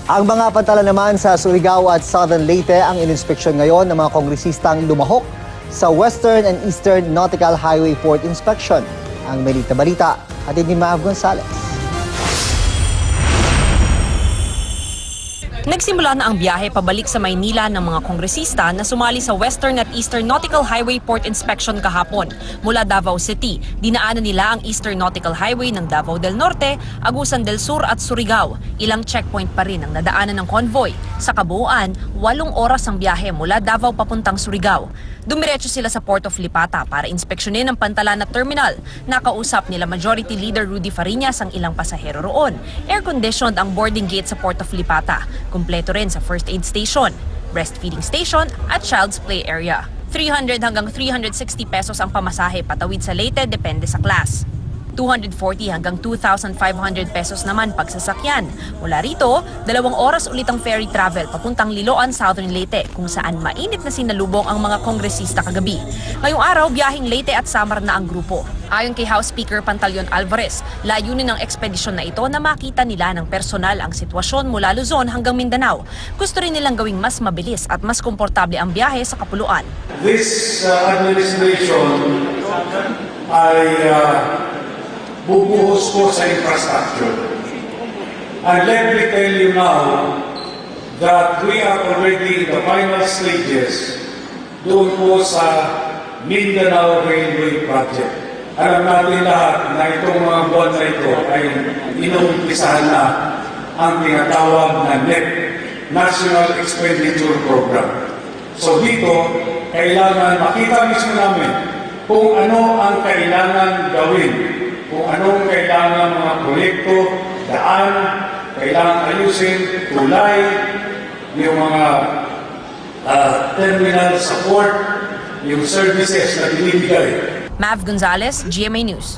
Ang mga pantala naman sa Surigao at Southern Leyte ang ininspeksyon ngayon ng mga kongresistang lumahok sa Western and Eastern Nautical Highway Port Inspection. Ang Melita Balita, hatid ni Mav Gonzalez. Nagsimula na ang biyahe pabalik sa Maynila ng mga kongresista na sumali sa Western at Eastern Nautical Highway Port Inspection kahapon. Mula Davao City, dinaanan nila ang Eastern Nautical Highway ng Davao del Norte, Agusan del Sur at Surigao. Ilang checkpoint pa rin ang nadaanan ng convoy. Sa kabuuan, 8 oras ang biyahe mula Davao papuntang Surigao. Dumiretso sila sa Port of Lipata para inspeksyonin ang Pantalan na terminal. Nakausap nila Majority Leader Rudy Fariñas ang ilang pasahero roon. Air-conditioned ang boarding gate sa Port of Lipata. Kumpleto rin sa first aid station, breastfeeding station at child's play area. 300 hanggang 360 pesos ang pamasahe patawid sa Leyte depende sa class. 240 hanggang 2,500 pesos naman pagsasakyan. Mula rito, 2 oras ulit ang ferry travel papuntang Liloan, Southern Leyte kung saan mainit na sinalubong ang mga kongresista kagabi. Ngayong araw, biyaheng Leyte at Samar na ang grupo. Ayon kay House Speaker Pantaleon Alvarez, layunin ng ekspedisyon na ito na makita nila ng personal ang sitwasyon mula Luzon hanggang Mindanao. Gusto rin nilang gawing mas mabilis at mas komportable ang biyahe sa kapuluan. This administration ay bubuhos po sa infrastructure. And let me tell you now that we are already in the final stages doon po sa Mindanao Railway Project. Alam natin lahat na itong mga buwan na ito ay inuumpisahan na ang tinatawag na NEP, National Expenditure Program. So dito, kailangan makita mismo namin kung ano ang kailangan gawin, kung anong kailangan mga proyekto, daan, kailangan ayusin, tulay, yung mga terminal support, yung services na binibigay. Mav Gonzalez, GMA News.